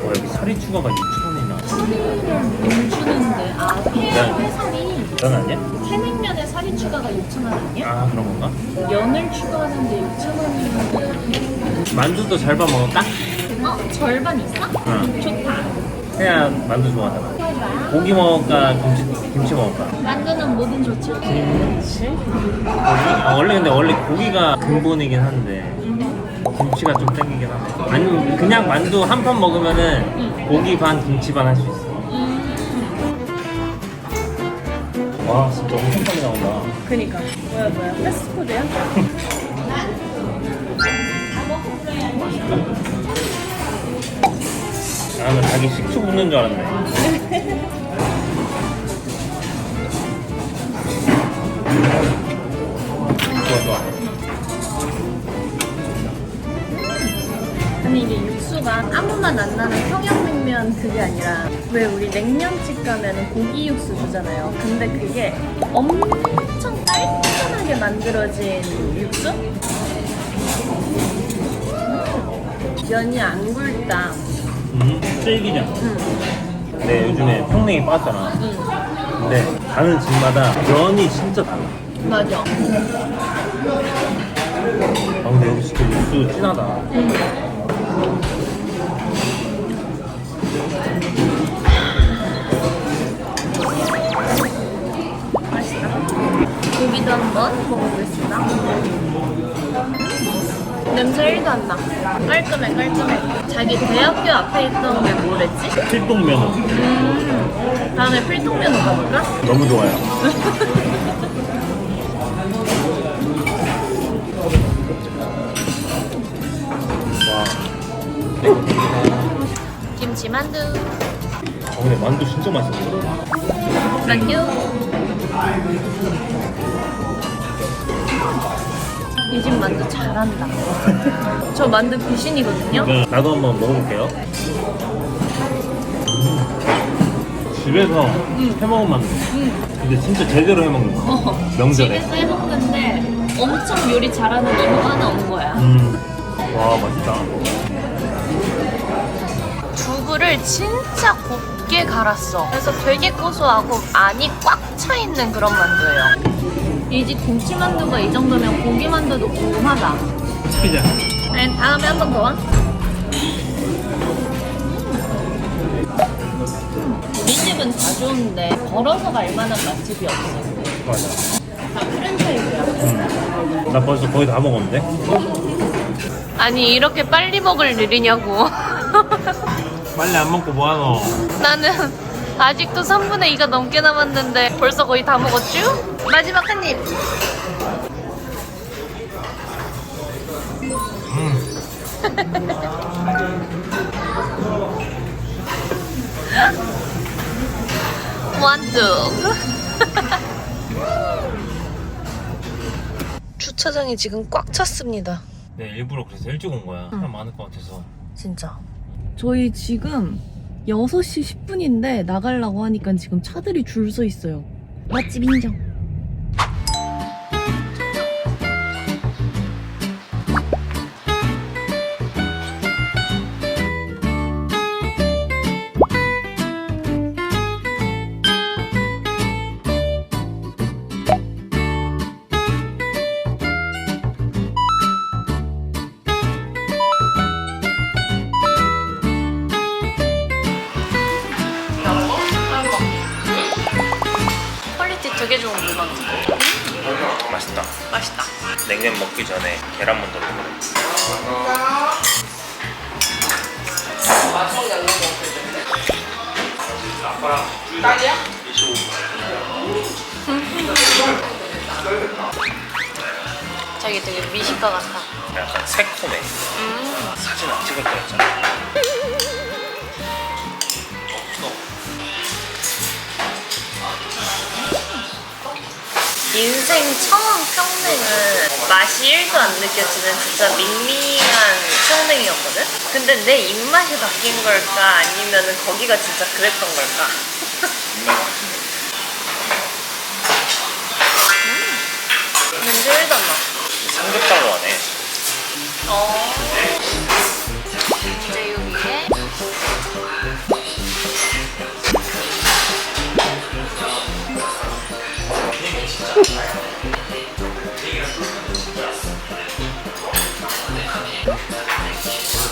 여기 살이 추가가 6,000원이나. 뭘 주는데? 아, 회살이 면 아니야? 해냉면에 살이 추가가 6,000원 아니야? 아 그런 건가? 면을 추가하는데 6,000원이면 만두도 절반 먹을까? 절반 있어? 응. 좋다. 그냥 만두 좋아하잖아. 고기 먹을까? 김치 먹을까? 만두는 뭐든 좋죠? 김치? 고기? 원래 근데 고기가 근본이긴 한데 김치가 좀 땡기긴 하네. 아니 그냥 만두 한 판 먹으면은 고기 반 김치 반 할 수 있어. 와 진짜 엄청 빨리 나온다. 그니까 뭐야 패스트푸드야? 아, 나 자기 식초 붓는 줄 알았네. 좋아, 좋아. 아니 이게 육수가 아무 맛 안 나는 평양냉면 그게 아니라 왜 우리 냉면집 가면은 고기 육수 주잖아요. 근데 그게 엄청 깔끔하게 만들어진 육수? 면이 안 굵다. 질기잖아. 근데 요즘에 평냉이 빠졌잖아. 근데 가는 집마다 면이 진짜 달라. 맞아. 아, 근데 여기 진짜 육수 진하다. 맛있다. 고기도 한번 먹어보겠습니다. 냄새 1도 안 나. 깔끔해, 깔끔해. 자기 대학교 앞에 있던 게 뭐랬지? 필동면허. 다음에 필통면허 가볼까? 너무 좋아요. 와. 김치만두. 근데 만두 진짜 맛있어. 만두. 이 집 만두 잘한다. 저 만두 귀신이거든요. 나도 한번 먹어볼게요. 집에서 해먹은 만두. 근데 진짜 제대로 해먹는 거. 명절에. 집에서 해먹는데 엄청 요리 잘하는 이모가 하나 온 거야. 와 맛있다. 두부를 진짜 곱게 갈았어. 그래서 되게 고소하고 안이 꽉 차 있는 그런 만두예요. 이 집 김치만두가 이 정도면 고기만두도 궁금하다. 시키자. 네, 다음에 한 번 더 와. 이 집은 다 좋은데 걸어서 갈 만한 맛집이 없어. 맞아. 다 프랜차이즈야. 나 벌써 거의 다 먹었는데? 아니 이렇게 빨리 먹을 일이냐고. 빨리 안 먹고 뭐하노? 나는 아직도 3분의 2가 넘게 남았는데 벌써 거의 다 먹었죠? 마지막 한 입. 완뚝. 주차장이 지금 꽉 찼습니다. 네 일부러 그래서 일찍 온 거야. 사람 많을 것 같아서. 진짜. 저희 지금 6시 10분인데 나가려고 하니까 지금 차들이 줄 서 있어요. 맛집 인정. 퀄리티 되게 좋은 물건. 맛있다. 맛있다. 냉면 먹기 전에 계란 먼저 먹어. 딸이야? 자기 되게 미식가 같아. 약간 새콤해. 사진 안 찍을 거였잖아. 인생 처음 평냉은 맛이 1도 안 느껴지는 진짜 밍밍한 평냉이었거든? 근데 내 입맛이 바뀐 걸까? 아니면 거기가 진짜 그랬던 걸까? 냄새 1도 안 나. 삼겹살로 하네. 이제 여기에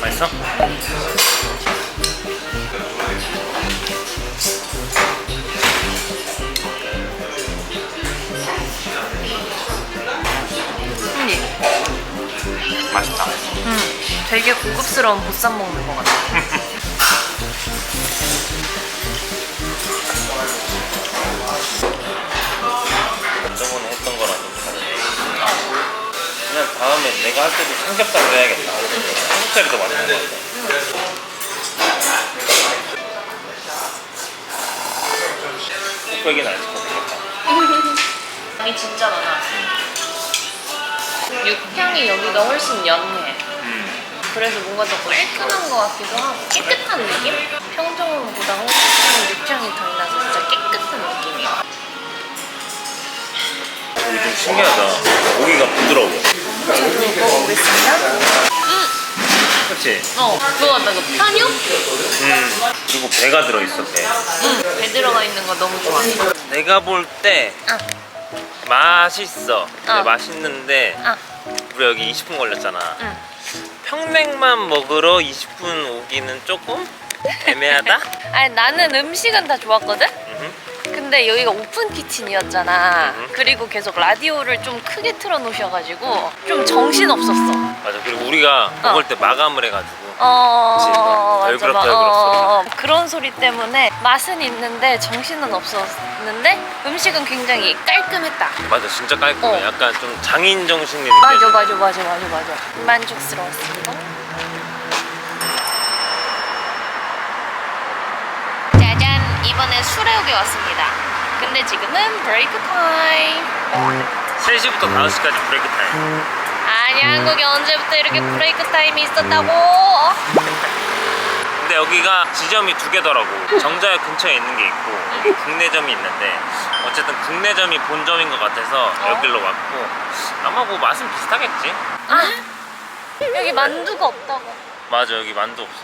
맛있어? 맛있다. 되게 고급스러운 보쌈 먹는 것 같아. 저번에 했던 거랑 좀 다르네. 그냥 다음에 내가 할 때도 삼겹살을 해야겠다. 삼겹살이 더 맛있는 것 같아. 곱빼기는 안 시켜도 되겠다. 양이 진짜 많아. 육향이 여기가 훨씬 연해. 그래서 뭔가 더 깔끔한 것 같기도 하고 깨끗한 느낌? 평정보다 훨씬 육향이 덜 나서 진짜 깨끗한 느낌이야. 여기 좀 신기하다. 고기가 부드러워. 저도 먹어보겠습니다. 그치? 그거 같다. 그 편육? 그리고 배가 들어있어, 배. 배 들어가 있는 거 너무 좋아. 내가 볼 때 아, 맛있어. 근데 어. 맛있는데 아, 우리 여기 20분 걸렸잖아. 응. 평냉만 먹으러 20분 오기는 조금 애매하다? 아니 나는 음식은 다 좋았거든? 음흠. 근데 여기가 오픈 키친이었잖아. 그리고 계속 라디오를 좀 크게 틀어놓으셔가지고 좀 정신 없었어. 맞아. 그리고 우리가 먹을 때 마감을 해가지고 맞아, 덜그럭덜그럭 그런 소리 때문에 맛은 있는데 정신은 없었는데 음식은 굉장히 깔끔했다. 맞아. 진짜 깔끔해. 어. 약간 좀 장인 정신이 맞아, 느껴져. 맞아. 만족스러웠습니다. 짜잔! 이번에 수레역에 왔습니다. 근데 지금은 브레이크 타임. 3시부터 5시까지 브레이크 타임. 아니 한국에 언제부터 이렇게 브레이크 타임이 있었다고? 근데 여기가 지점이 2개더라고. 정자역 근처에 있는 게 있고 여기 국내점이 있는데 어쨌든 국내점이 본점인 것 같아서 여기로 왔고 아마 뭐 맛은 비슷하겠지? 여기 만두가 없다고. 맞아. 여기 만두 없어.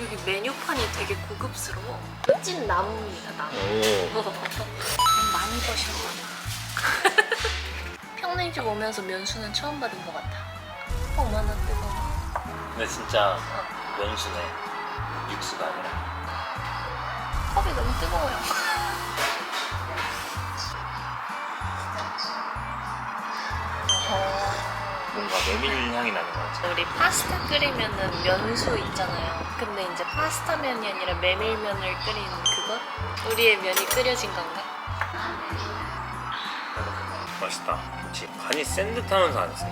여기 메뉴판이 되게 고급스러워. 찐 나무입니다, 나무. 많이 버셨나? 평냉집 오면서 면수는 처음 받은 것 같아. 어머나 뜨거워. 근데 진짜 면수네. 육수가 아니라. 컵이 너무 뜨거워요. 뭔가 메밀 향이 나는 거 같아. 우리 파스타 끓이면은 면수 있잖아요. 근데 이제 파스타면이 아니라 메밀면을 끓이는 그것? 우리의 면이 끓여진 건가? 맛있다. 그치. 간이 센 듯 하면서 안 세.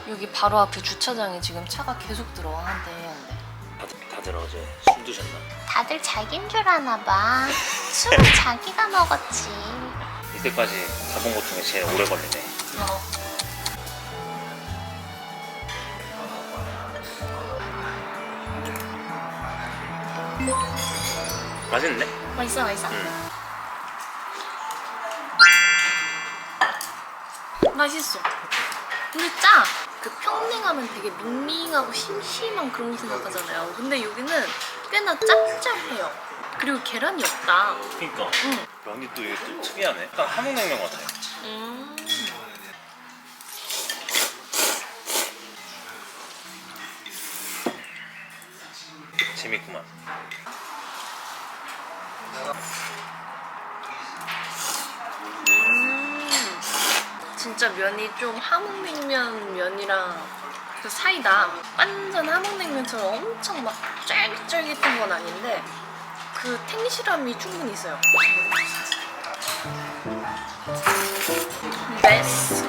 여기 바로 앞에 주차장에 지금 차가 계속 들어와. 한 대. 다들 어제 술 드셨나? 다들 자기인 줄 아나 봐. 술은 자기가 먹었지. 이때까지 가본 것 중에 제일 오래 걸리네. 맛있네? 맛있어. 맛있어. 근데 짜! 그 평냉하면 되게 밍밍하고 심심한 그런 거 생각하잖아요. 근데 여기는 꽤나 짭짤해요. 그리고 계란이 없다. 그니까. 응. 면이 또 이게 또 특이하네. 약간 함흥냉면 같아요. 재밌구만. 진짜 면이 좀 함흥냉면 면이랑 그 사이다. 완전 함흥냉면처럼 엄청 막 쫄깃쫄깃한 건 아닌데 그 탱실함이 충분히 있어요. 베스트.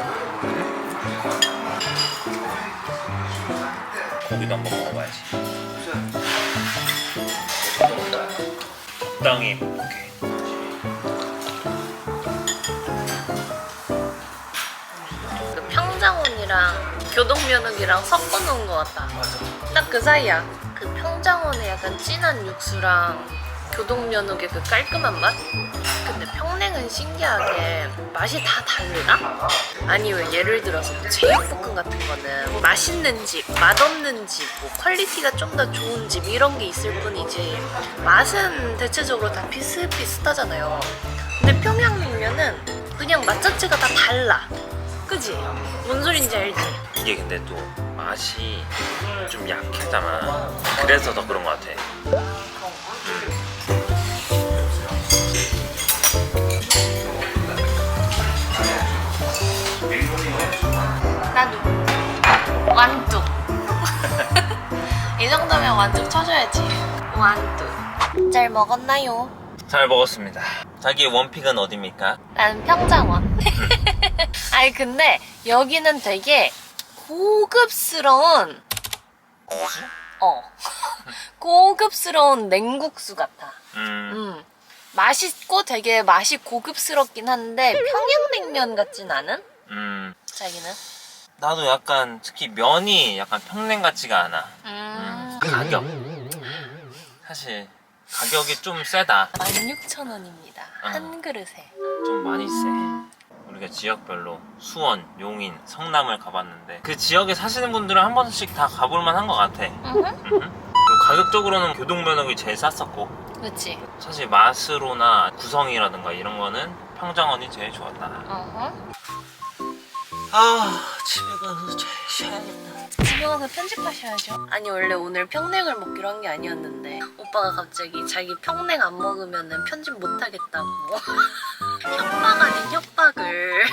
고기도 한번 먹어봐야지. 적당히 먹게. 그 평장원이랑 교동면허기랑 섞어놓은 것 같다. 맞아. 딱 그 사이야. 그 평장원의 약간 진한 육수랑 교동면옥의 그 깔끔한 맛? 근데 평냉은 신기하게 맛이 다 다르나? 아니 왜 예를 들어서 뭐 제육볶음 같은 거는 맛있는 집, 맛없는 집, 뭐 퀄리티가 좀 더 좋은 집 이런 게 있을 뿐이지 맛은 대체적으로 다 비슷비슷하잖아요. 근데 평양냉면은 그냥 맛 자체가 다 달라. 그지? 뭔 소린지 알지? 이게 근데 또 맛이 좀 약하잖아. 그래서 더 그런 것 같아. 나도 완뚝. 이 정도면 완뚝 쳐줘야지. 완뚝. 잘 먹었나요? 잘 먹었습니다. 자기 원픽은 어디입니까? 나는 평장원. 아니 근데 여기는 되게 고급스러운 고급스러운 냉국수 같아. 맛있고 되게 맛이 고급스럽긴 한데 평양냉면 같진 않은? 자기는? 나도 약간 특히 면이 약간 평냉 같지가 않아. 가격. 사실 가격이 좀 세다. 16,000원입니다. 한 그릇에. 좀 많이 세. 우리가 지역별로 수원, 용인, 성남을 가봤는데 그 지역에 사시는 분들은 한 번씩 다 가볼 만한 것 같아. 그리고 가격적으로는 교동면옥이 제일 쌌었고 그치? 사실 맛으로나 구성이라든가 이런 거는 평장원이 제일 좋았다. 집에 가서 잘 쉬어야겠다. 집에 가서 편집하셔야죠. 아니 원래 오늘 평냉을 먹기로 한 게 아니었는데 오빠가 갑자기 자기 평냉 안 먹으면 편집 못하겠다고 협박 아닌 협박을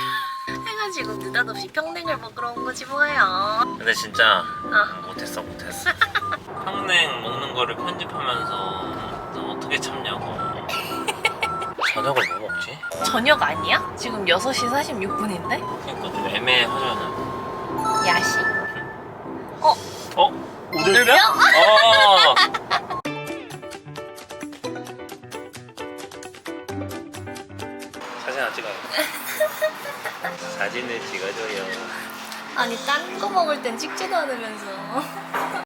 해가지고 느닷없이 평냉을 먹으러 온 거지 뭐예요. 근데 진짜 못했어. 평냉 먹는 거를 편집하면서 너 어떻게 참냐고. 저녁을 뭐 먹지? 저녁 아니야? 지금 6시 46분인데? 그러니까 좀 애매하잖아. 야식? 오돌뼈? 사진 안 찍어요. 사진을 찍어줘요. 아니 딴 거 먹을 땐 찍지도 않으면서